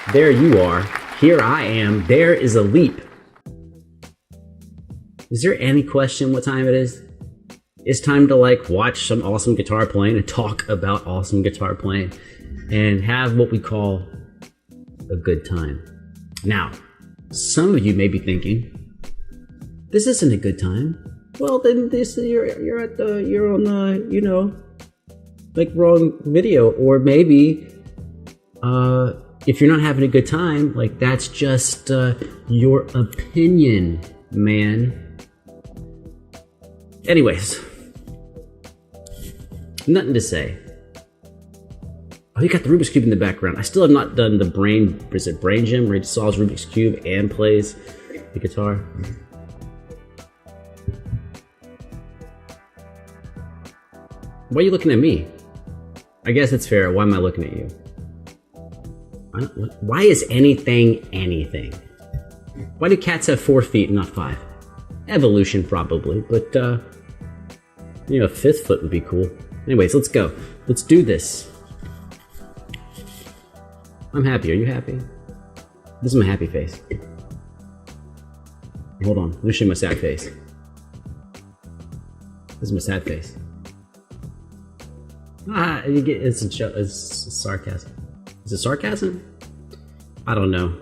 There you are. Here I am. There is Alip. Is there any question what time it is? It's time to like watch some awesome guitar playing and talk about awesome guitar playing and have what we call a good time. Now, some of you may be thinking, this isn't a good time. Well, then you're on the, you know, like wrong video. Or maybe if you're not having a good time, like that's just your opinion, man. Anyways, nothing to say. Oh, you got the Rubik's Cube in the background. I still have not done the Brain Gym where he solves Rubik's Cube and plays the guitar. Why are you looking at me? I guess it's fair. Why am I looking at you? Why is anything anything? Why do cats have 4 feet and not 5? Evolution probably, but you know, a 5th foot would be cool. Anyways, let's go. Let's do this. I'm happy. Are you happy? This is my happy face. Hold on. Let me show you my sad face. This is my sad face. You get it's sarcasm. Is it sarcasm? I don't know.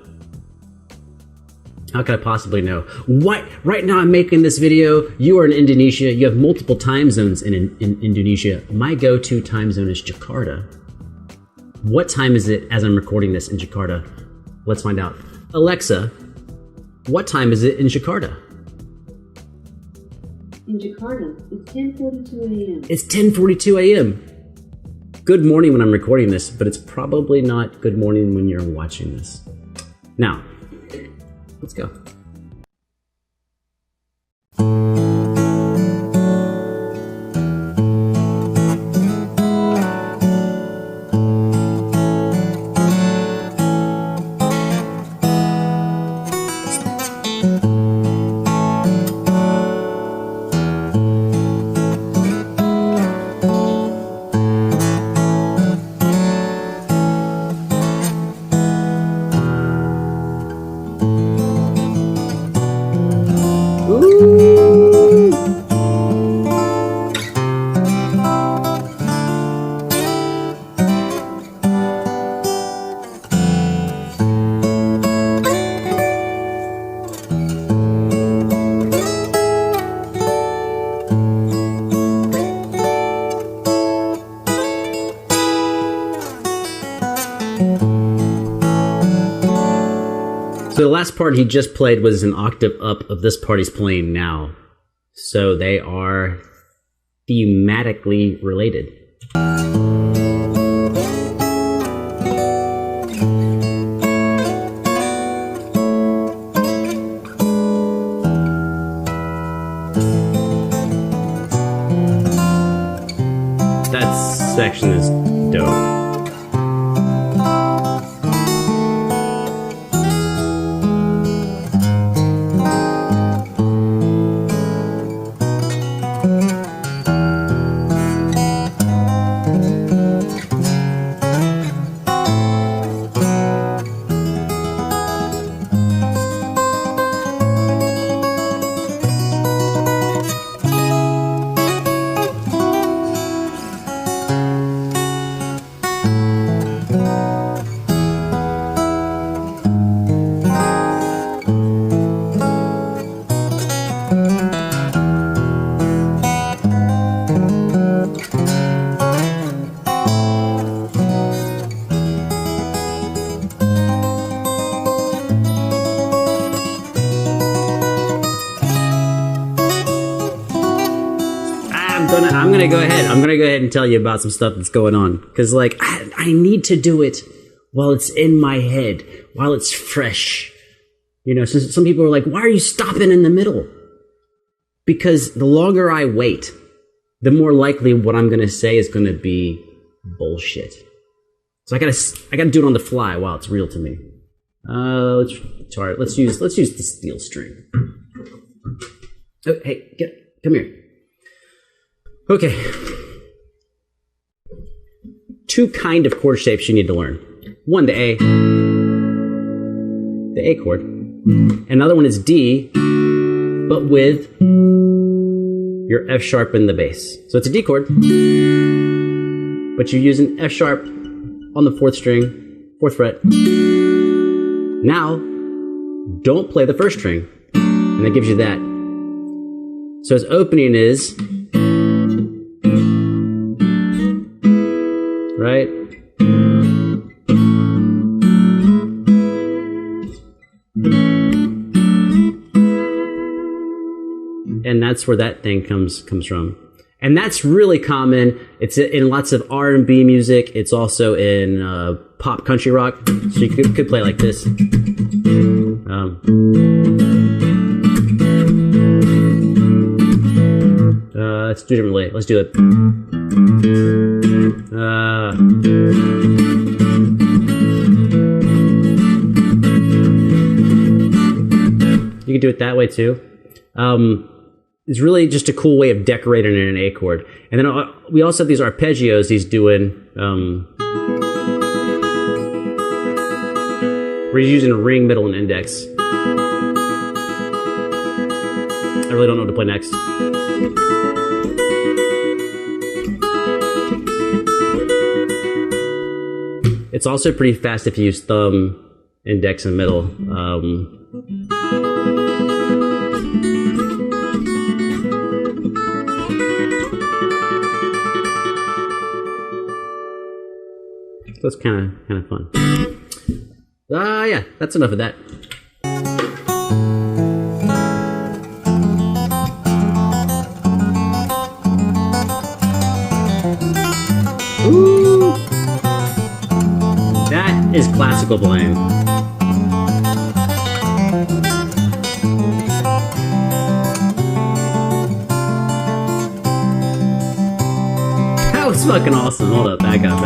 How could I possibly know? What? Right now I'm making this video. You are in Indonesia. You have multiple time zones in Indonesia. My go-to time zone is Jakarta. What time is it as I'm recording this in Jakarta? Let's find out. Alexa, what time is it in Jakarta? In Jakarta, it's 10:42 a.m. It's 10:42 a.m. Good morning when I'm recording this, but it's probably not good morning when you're watching this. Now, let's go. So the last part he just played was an octave up of this part he's playing now. So they are thematically related. That section is dope. I'm gonna go ahead and tell you about some stuff that's going on, because like I need to do it while it's in my head, while it's fresh. You know, so some people are like, "Why are you stopping in the middle?" Because the longer I wait, the more likely what I'm gonna say is gonna be bullshit. So I gotta do it on the fly while it's real to me. Let's use the steel string. Oh, hey, come here. Okay. 2 kind of chord shapes you need to learn. 1, the A. the A chord. Another one is D, but with your F sharp in the bass. So it's a D chord, but you're using F sharp on the 4th string, 4th fret. Now, don't play the 1st string, and that gives you that. So his opening is, right? And that's where that thing comes from. And that's really common. It's in lots of R&B music. It's also in pop country rock. So you could play like this. Let's do it differently. Let's do it. You can do it that way too. It's really just a cool way of decorating in an A chord. And then we also have these arpeggios he's doing, where he's using a ring, middle, and index. I really don't know what to play next. It's also pretty fast if you use thumb, index, and middle. So it's kind of fun. Yeah, that's enough of that. Ooh, that is classical playing. That was fucking awesome. Hold up, back up.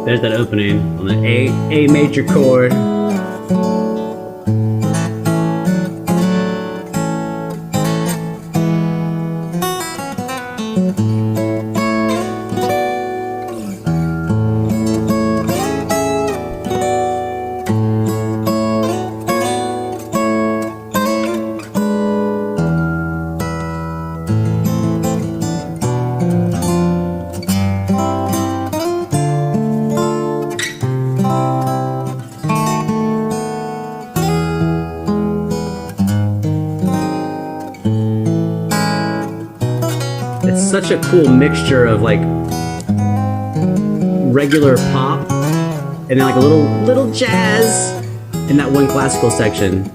There's that opening on the A major chord. Such a cool mixture of like regular pop and then like a little jazz in that one classical section.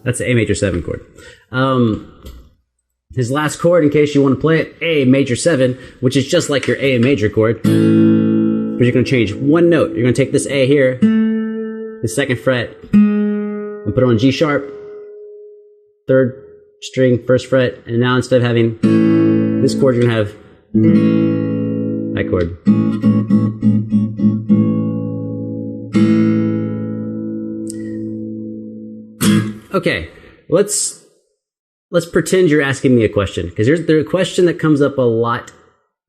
That's the A major 7 chord. His last chord, in case you want to play it, A major 7, which is just like your A major chord. But you're going to change one note. You're going to take this A here, the 2nd fret, and put it on G sharp, 3rd string, 1st fret, and now instead of having this chord, you're going to have that chord. Okay, let's pretend you're asking me a question, because there's a question that comes up a lot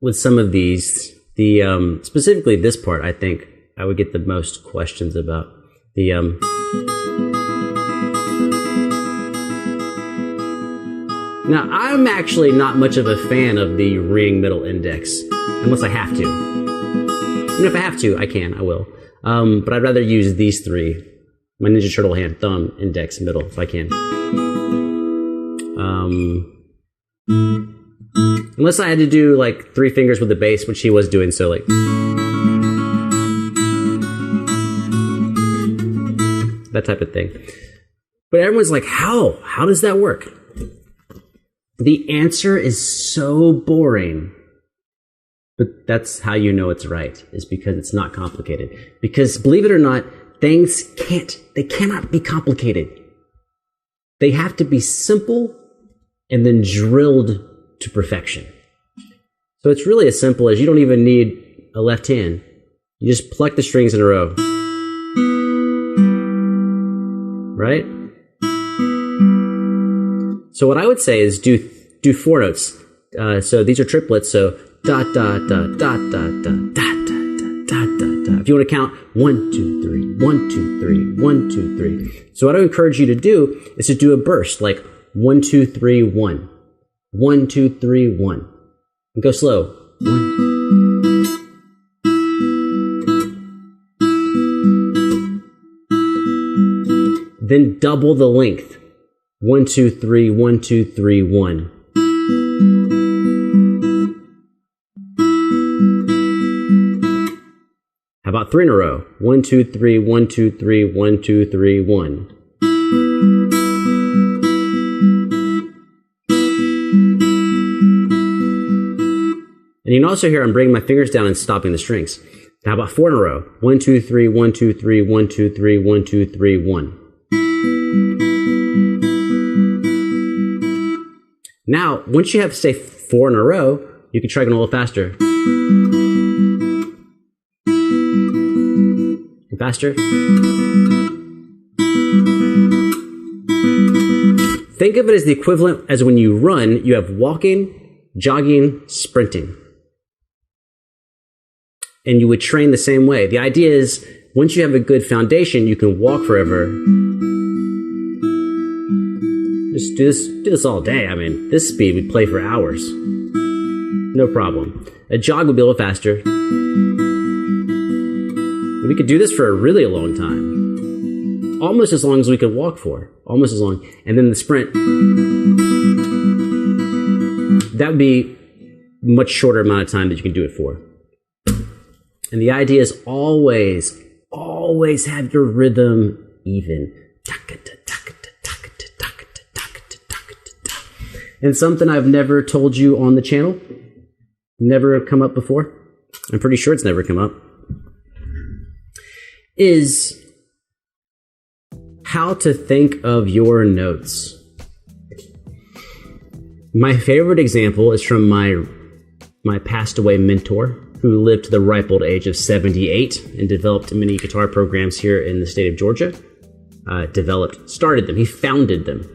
with some of these. The specifically this part, I think I would get the most questions about. Now, I'm actually not much of a fan of the ring middle index, unless I have to. And if I have to, I will. But I'd rather use these three. My Ninja Turtle hand, thumb, index, middle, if I can. Unless I had to do like 3 fingers with the bass, which he was doing, so like. That type of thing. But everyone's like, how? How does that work? The answer is so boring. But that's how you know it's right, is because it's not complicated. Because believe it or not, things cannot be complicated. They have to be simple and then drilled to perfection. So it's really as simple as you don't even need a left hand. You just pluck the strings in a row. Right? So what I would say is do 4 notes. So these are triplets, so da da da da da da da da da da. If you want to count 1, 2, 3, 1, 2, 3, 1, 2, 3. So what I would encourage you to do is to do a burst, like 1, 2, 3, 1. 1, 2, 3, 1. And go slow. 1. Then double the length. 1, 2, 3, 1, 2, 3, 1. How about 3 in a row? 1, 2, 3, 1, 2, 3, 1, 2, 3, 1. And you can also hear I'm bringing my fingers down and stopping the strings. How about 4 in a row? 1, 2, 3, 1, 2, 3, 1, 2, 3, 1, 2, 3, 1. Now, once you have, say, 4 in a row, you can try going a little faster. Faster. Think of it as the equivalent as when you run, you have walking, jogging, sprinting. And you would train the same way. The idea is, once you have a good foundation, you can walk forever. Just do this all day. I mean, this speed we'd play for hours. No problem. A jog would be a little faster. We could do this for a really long time. Almost as long as we could walk for. Almost as long. And then the sprint. That would be a much shorter amount of time that you can do it for. And the idea is always have your rhythm even. And something I've never told you on the channel, never come up before, I'm pretty sure it's never come up, is how to think of your notes. My favorite example is from my passed away mentor, who lived to the ripe old age of 78 and developed many guitar programs here in the state of Georgia. Started them, he founded them.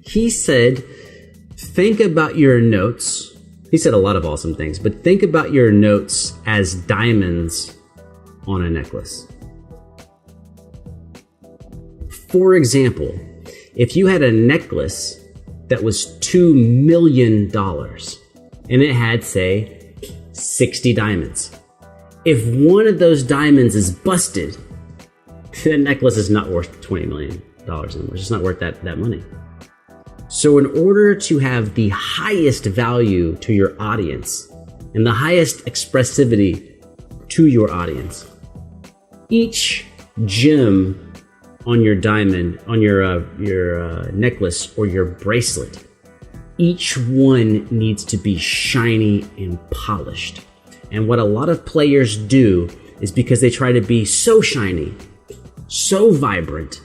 He said, think about your notes. He said a lot of awesome things, but think about your notes as diamonds on a necklace. For example, if you had a necklace that was $2 million and it had, say, 60 diamonds. If one of those diamonds is busted, that necklace is not worth $20 million anymore. It's just not worth that money. So in order to have the highest value to your audience and the highest expressivity to your audience, each gem on your diamond, on your necklace or your bracelet, each one needs to be shiny and polished. And what a lot of players do is because they try to be so shiny, so vibrant,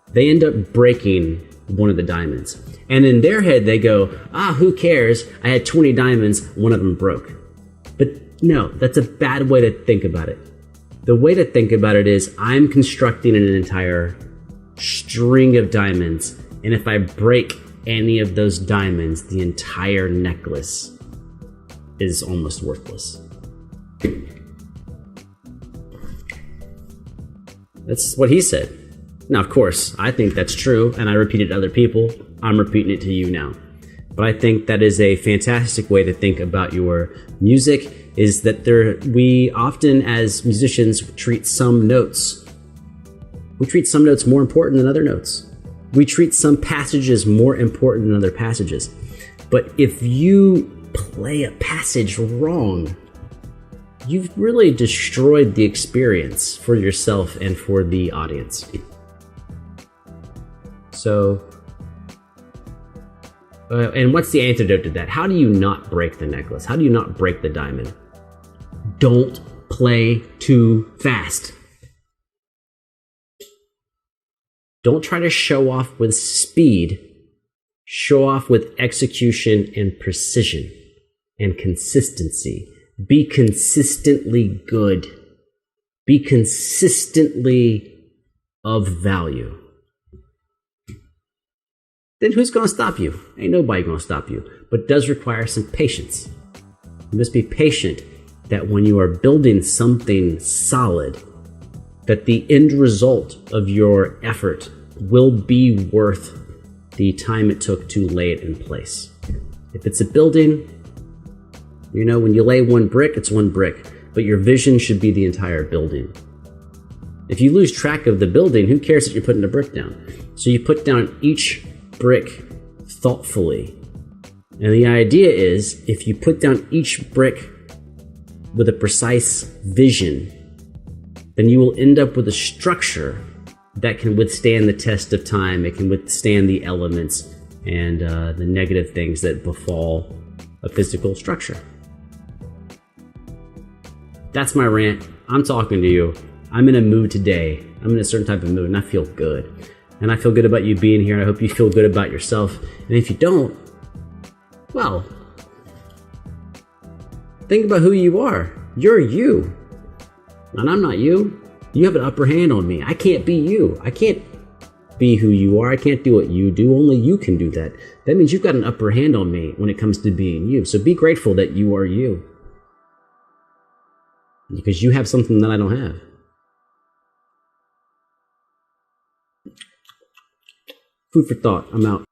they end up breaking one of the diamonds. And in their head, they go, who cares? I had 20 diamonds, one of them broke. But no, that's a bad way to think about it. The way to think about it is I'm constructing an entire string of diamonds. And if I break any of those diamonds, the entire necklace is almost worthless. That's what he said. Now, of course, I think that's true, and I repeat it to other people. I'm repeating it to you now. But I think that is a fantastic way to think about your music, is that we often as musicians treat some notes more important than other notes. We treat some passages more important than other passages. But if you play a passage wrong, you've really destroyed the experience for yourself and for the audience. So, and what's the antidote to that? How do you not break the necklace? How do you not break the diamond? Don't play too fast. Don't try to show off with speed. Show off with execution and precision and consistency. Be consistently good. Be consistently of value. Then who's going to stop you? Ain't nobody going to stop you. But it does require some patience. You must be patient that when you are building something solid, that the end result of your effort will be worth the time it took to lay it in place. If it's a building, you know, when you lay one brick, it's one brick, but your vision should be the entire building. If you lose track of the building, who cares that you're putting a brick down? So you put down each brick thoughtfully. And the idea is, if you put down each brick with a precise vision, then you will end up with a structure that can withstand the test of time. It can withstand the elements and the negative things that befall a physical structure. That's my rant. I'm talking to you. I'm in a mood today. I'm in a certain type of mood, and I feel good. And I feel good about you being here. I hope you feel good about yourself. And if you don't, well, think about who you are. You're you. And I'm not you. You have an upper hand on me. I can't be you. I can't be who you are. I can't do what you do. Only you can do that. That means you've got an upper hand on me when it comes to being you. So be grateful that you are you. Because you have something that I don't have. Food for thought. I'm out.